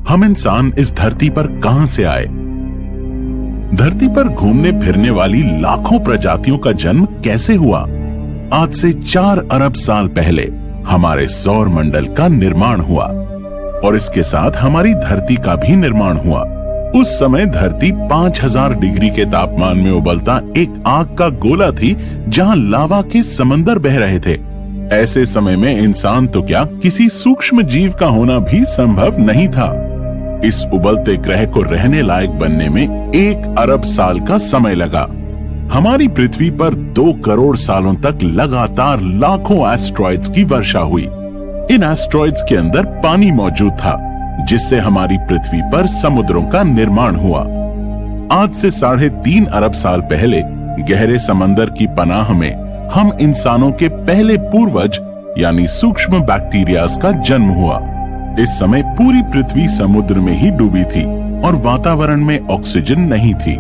हम इंसान इस धरती पर कहां से आए? धरती पर घूमने फिरने वाली लाखों प्रजातियों का जन्म कैसे हुआ? आज से 4 अरब साल पहले हमारे सौर मंडल का निर्माण हुआ और इसके साथ हमारी धरती का भी निर्माण हुआ। उस समय धरती 5000 डिग्री के तापमान में उबलता एक आग का गोला थी, जहां लावा के समंदर बह रहे थे। ऐसे समय में इंसान तो क्या, किसी सूक्ष्म जीव का होना भी संभव नहीं था। इस उबलते ग्रह को रहने लायक बनने में 1 अरब साल का समय लगा। हमारी पृथ्वी पर 2 करोड़ सालों तक लगातार लाखों एस्ट्रॉइड्स की वर्षा हुई। इन एस्ट्रॉइड्स के अंदर पानी मौजूद था, जिससे हमारी पृथ्वी पर समुद्रों का निर्माण हुआ। आज से 3.5 अरब साल पहले गहरे समंदर की पनाह में हम इंसानों के पहले पूर्वज यानी सूक्ष्म बैक्टीरियाज का जन्म हुआ। इस समय पूरी पृथ्वी समुद्र में ही डूबी थी और वातावरण में ऑक्सीजन नहीं थी।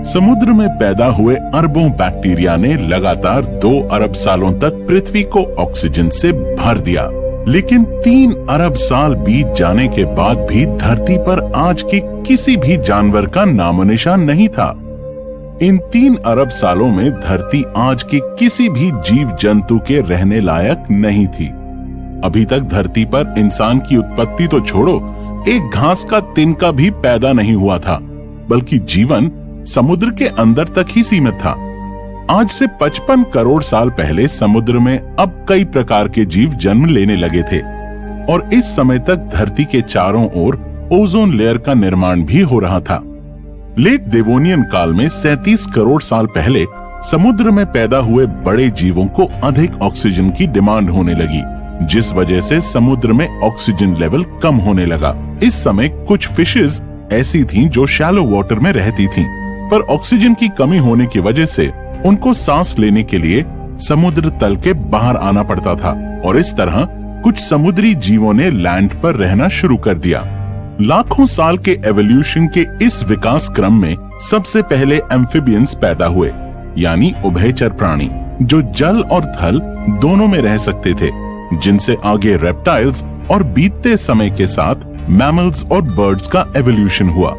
समुद्र में पैदा हुए अरबों बैक्टीरिया ने लगातार 2 अरब सालों तक पृथ्वी को ऑक्सीजन से भर दिया। लेकिन 3 अरब साल बीत जाने के बाद भी धरती पर आज के किसी भी जानवर का नामो निशान नहीं था। इन 3 अरब सालों में धरती आज के किसी भी जीव जंतु के रहने लायक नहीं थी। अभी तक धरती पर इंसान की उत्पत्ति तो छोड़ो, एक घास का तिनका भी पैदा नहीं हुआ था, बल्कि जीवन समुद्र के अंदर तक ही सीमित था। आज से 55 करोड़ साल पहले समुद्र में अब कई प्रकार के जीव जन्म लेने लगे थे और इस समय तक धरती के चारों ओर ओजोन लेयर का निर्माण भी हो रहा था। लेट देवोनियन काल में 37 करोड़ साल पहले समुद्र में पैदा हुए बड़े जीवों को अधिक ऑक्सीजन की डिमांड होने लगी, जिस वजह से समुद्र में ऑक्सीजन लेवल कम होने लगा। इस समय कुछ फिशेस ऐसी थीं जो शैलो वाटर में रहती थीं, पर ऑक्सीजन की कमी होने की वजह से उनको सांस लेने के लिए समुद्र तल के बाहर आना पड़ता था और इस तरह कुछ समुद्री जीवों ने लैंड पर रहना शुरू कर दिया। लाखों साल के एवोल्यूशन के इस विकास क्रम में सबसे पहले एम्फिबियंस पैदा हुए, यानी उभयचर प्राणी, जो जल और थल दोनों में रह सकते थे, जिनसे आगे रेप्टाइल्स और बीतते समय के साथ मैमल्स और बर्ड्स का एवोल्यूशन हुआ।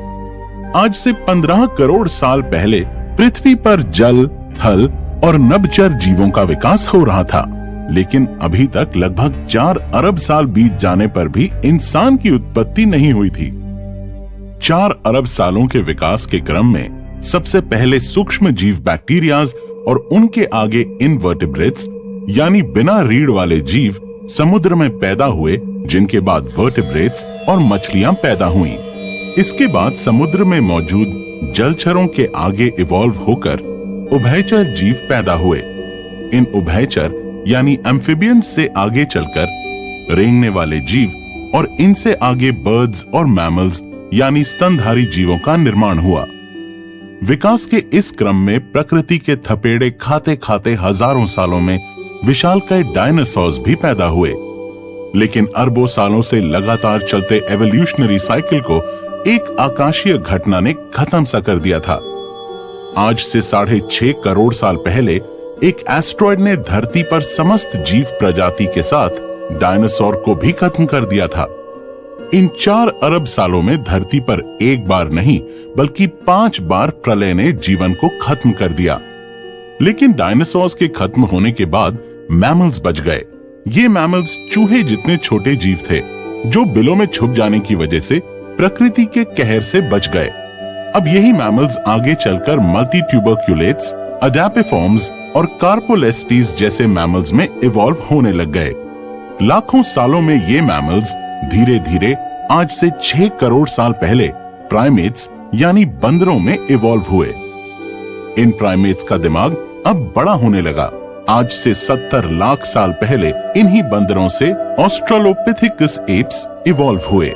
आज से 15 करोड़ साल पहले पृथ्वी पर जल, थल और नभचर जीवों का विकास हो रहा था, लेकिन अभी तक लगभग 4 अरब साल बीत जाने पर भी इंसान की उत्पत्ति नहीं हुई थी। 4 अरब सालों के विकास के क्रम में सबसे पहले सूक्ष्म जीव बैक्टीरियाज और उनके आगे इनवर्टिब्रेट्स यानी बिना रीढ़ वाले जीव समुद्र में पैदा हुए, जिनके बाद वर्टिब्रेट्स और मछलियां पैदा हुईं। इसके बाद समुद्र में मौजूद जलचरों के आगे इवॉल्व होकर उभयचर जीव पैदा हुए। इन उभयचर यानी एम्फिबियंस से आगे चलकर रेंगने वाले जीव और इनसे आगे बर्ड्स और मैमल्स यानी स्तनधारी जीवों का निर्माण हुआ। विकास के इस क्रम में प्रकृति के थपेड़े खाते खाते हजारों सालों में विशालकाय डायनासोर्स भी पैदा हुए। लेकिन अरबों सालों से लगातार चलते एवोल्यूशनरी साइकिल को एक आकाशीय घटना ने खत्म सा कर दिया था। आज से 6.5 करोड़ साल पहले एक एस्ट्रॉयड ने धरती पर समस्त जीव प्रजाति के साथ डायनासोर को भी खत्म कर दिया था। इन 4 अरब सालों में धरती पर एक बार नहीं बल्कि 5 बार प्रलय ने जीवन को खत्म कर दिया। लेकिन डायनासोर्स के खत्म होने के बाद मैमल्स बच गए। ये मैमल्स चूहे जितने छोटे जीव थे, जो बिलों में छुप जाने की वजह से प्रकृति के कहर से बच गए। अब यही मैमल्स आगे चलकर मल्टी ट्यूबरक्यूलेट्स, अडैपिफॉर्म्स और कार्पोलेस्टीज जैसे मैमल्स में इवॉल्व होने लग गए। लाखों सालों में ये मैमल्स धीरे धीरे आज से 6 करोड़ साल पहले प्राइमेट्स यानी बंदरों में इवॉल्व हुए। इन प्राइमेट्स का दिमाग अब बड़ा होने लगा। आज से 70 लाख साल पहले इन्हीं बंदरों से ऑस्ट्रेलोपिथेकस एप्स इवॉल्व हुए।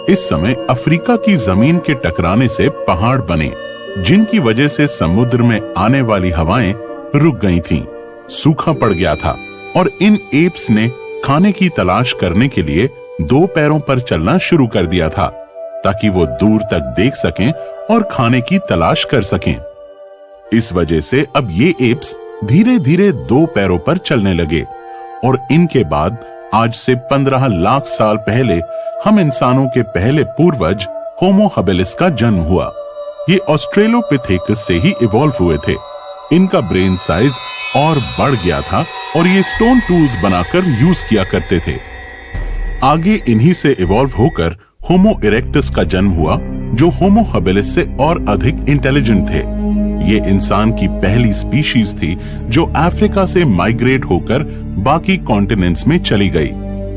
इस समय अफ्रीका की जमीन के टकराने से पहाड़ बने, जिनकी वजह से समुद्र में आने वाली हवाएं रुक गई थीं, सूखा पड़ गया था और इन एप्स ने खाने की तलाश करने के लिए 2 पैरों पर चलना शुरू कर दिया था, ताकि वो दूर तक देख सकें और खाने की तलाश कर सकें। इस वजह से अब ये एप्स धीरे धीरे 2 पैरों पर चलने लगे और इनके बाद आज से 15 लाख साल पहले हम इंसानों के पहले पूर्वज होमो हबिलिस का जन्म हुआ। ये ऑस्ट्रेलोपिथेकस से ही इवॉल्व हुए थे। इनका ब्रेन साइज और बढ़ गया था और ये स्टोन टूल्स बनाकर यूज किया करते थे। आगे इन्हीं से इवॉल्व होकर होमो इरेक्टस का जन्म हुआ, जो होमो हबिलिस से और अधिक इंटेलिजेंट थे। ये इंसान की पहली स्पीशीज थी जो अफ्रीका से माइग्रेट होकर बाकी कॉन्टिनेंट्स में चली गई।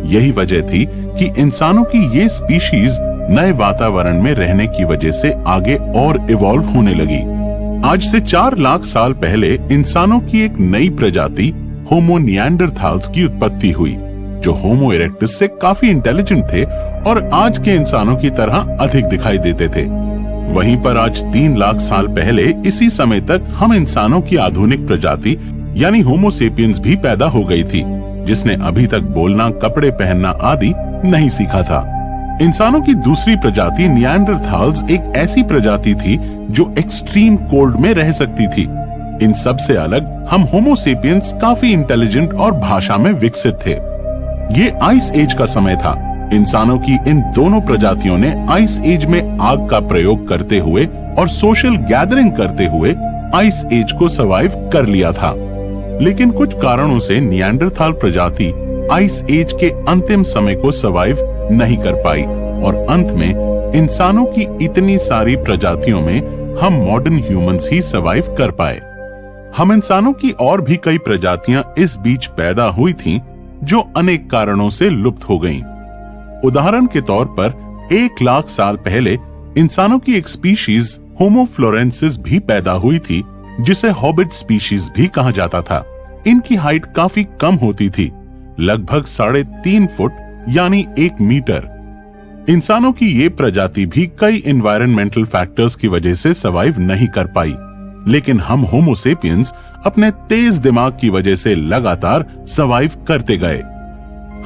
यही वजह थी कि इंसानों की ये स्पीशीज नए वातावरण में रहने की वजह से आगे और इवॉल्व होने लगी। आज से 4 लाख साल पहले इंसानों की एक नई प्रजाति होमो निएंडरथाल्स की उत्पत्ति हुई, जो होमो इरेक्टस से काफी इंटेलिजेंट थे और आज के इंसानों की तरह अधिक दिखाई देते थे। वहीं पर आज 3 लाख साल पहले इसी समय तक हम इंसानों की आधुनिक प्रजाति यानी होमो सेपियंस भी पैदा हो गई थी, जिसने अभी तक बोलना, कपड़े पहनना आदि नहीं सीखा था। इंसानों की दूसरी प्रजाति निएंडरथाल्स एक ऐसी प्रजाति थी जो एक्सट्रीम कोल्ड में रह सकती थी। इन सब से अलग हम होमो सेपियंस काफी इंटेलिजेंट और भाषा में विकसित थे। ये आइस एज का समय था। इंसानों की इन दोनों प्रजातियों ने आइस एज में आग का प्रयोग करते हुए और सोशल गैदरिंग करते हुए आइस एज को सर्वाइव कर लिया था। लेकिन कुछ कारणों से निएंडरथाल प्रजाति आइस एज के अंतिम समय को सर्वाइव नहीं कर पाई और अंत में इंसानों की इतनी सारी प्रजातियों में हम मॉडर्न ह्यूमंस ही सर्वाइव कर पाए। हम इंसानों की और भी कई प्रजातियां इस बीच पैदा हुई थीं, जो अनेक कारणों से लुप्त हो गईं। उदाहरण के तौर पर 1 लाख साल पहले इंसानों की एक स्पीशीज होमो फ्लोरेंसिस भी पैदा हुई थी, जिसे हॉबिट स्पीशीज भी कहा जाता था। इनकी हाइट काफी कम होती थी, लगभग 3.5 फुट यानी 1 मीटर। इंसानों की ये प्रजाति भी कई एनवायरमेंटल फैक्टर्स की वजह से सर्वाइव नहीं कर पाई, लेकिन हम होमो सेपियंस अपने तेज दिमाग की वजह से लगातार सर्वाइव करते गए।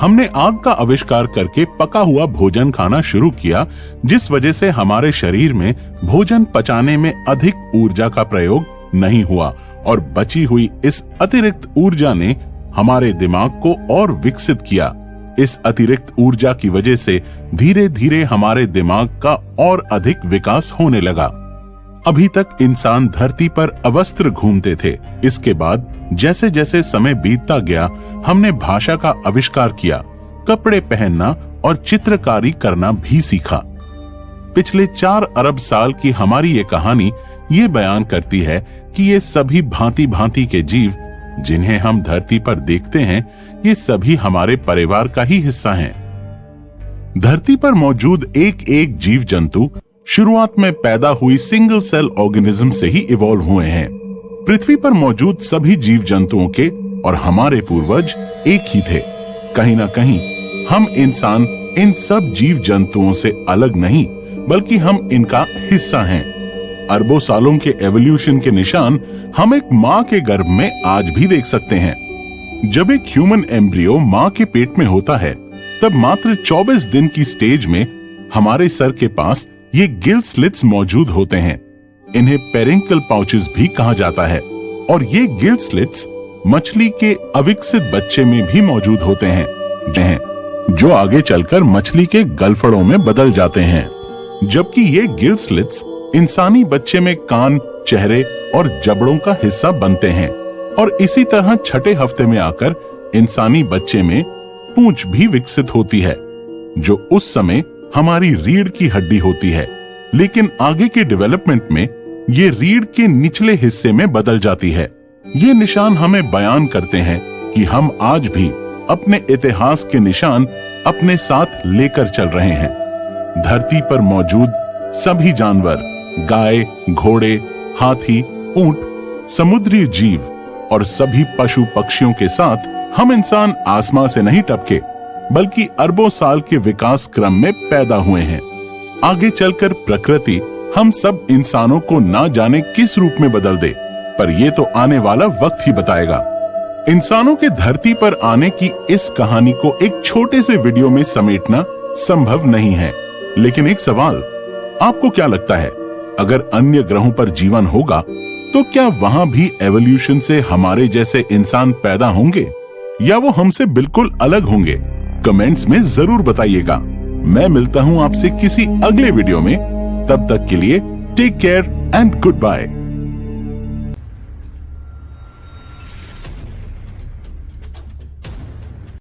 हमने आग का आविष्कार करके पका हुआ भोजन खाना शुरू किया, जिस वजह से हमारे शरीर में भोजन पचाने में अधिक ऊर्जा का प्रयोग नहीं हुआ और बची हुई इस अतिरिक्त ऊर्जा ने हमारे दिमाग को और विकसित किया। इस अतिरिक्त ऊर्जा की वजह से धीरे धीरे हमारे दिमाग का और अधिक विकास होने लगा। अभी तक इंसान धरती पर अवस्त्र घूमते थे। इसके बाद जैसे जैसे समय बीतता गया, हमने भाषा का आविष्कार किया, कपड़े पहनना और चित्रकारी करना भी सीखा। पिछले 4 अरब साल की हमारी ये कहानी ये बयान करती है कि ये सभी भांति भांति के जीव जिन्हें हम धरती पर देखते हैं, ये सभी हमारे परिवार का ही हिस्सा हैं। धरती पर मौजूद एक एक जीव जंतु शुरुआत में पैदा हुई सिंगल सेल ऑर्गेनिज्म से ही इवॉल्व हुए हैं। पृथ्वी पर मौजूद सभी जीव जंतुओं के और हमारे पूर्वज एक ही थे। कहीं ना कहीं हम इंसान इन सब जीव जंतुओं से अलग नहीं, बल्कि हम इनका हिस्सा हैं। अरबों सालों के एवोल्यूशन के निशान हम एक माँ के गर्भ में आज भी देख सकते हैं। जब एक ह्यूमन एम्ब्रियो माँ के पेट में होता है, तब मात्र 24 दिन की स्टेज में हमारे सर के पास ये गिल स्लिट्स मौजूद होते हैं। इन्हें पेरिंकल पाउचेस भी कहा जाता है और ये गिल स्लिट्स मछली के अविकसित बच्चे में भी मौजूद होते हैं, जो आगे चलकर मछली के गलफड़ों में बदल जाते हैं। जबकि ये गिल स्लिट्स इंसानी बच्चे में कान, चेहरे और जबड़ों का हिस्सा बनते हैं और इसी तरह छठे हफ्ते में आकर इंसानी बच्चे में पूंछ भी विकसित होती है, जो उस समय हमारी रीढ़ की हड्डी होती है। लेकिन आगे के डेवलपमेंट में ये रीढ़ के निचले हिस्से में बदल जाती है। ये निशान हमें बयान करते हैं कि हम आज भी अपने इतिहास के निशान अपने साथ लेकर चल रहे हैं। धरती पर मौजूद सभी जानवर, गाय, घोड़े, हाथी, ऊंट, समुद्री जीव और सभी पशु पक्षियों के साथ हम इंसान आसमां से नहीं टपके, बल्कि अरबों साल के विकास क्रम में पैदा हुए हैं। आगे चलकर प्रकृति हम सब इंसानों को ना जाने किस रूप में बदल दे, पर यह तो आने वाला वक्त ही बताएगा। इंसानों के धरती पर आने की इस कहानी को एक छोटे से वीडियो में समेटना संभव नहीं है। लेकिन एक सवाल, आपको क्या लगता है, अगर अन्य ग्रहों पर जीवन होगा तो क्या वहां भी एवोल्यूशन से हमारे जैसे इंसान पैदा होंगे या वो हमसे बिल्कुल अलग होंगे? कमेंट्स में जरूर बताइएगा। मैं मिलता हूं आपसे किसी अगले वीडियो में। तब तक के लिए take care and good bye.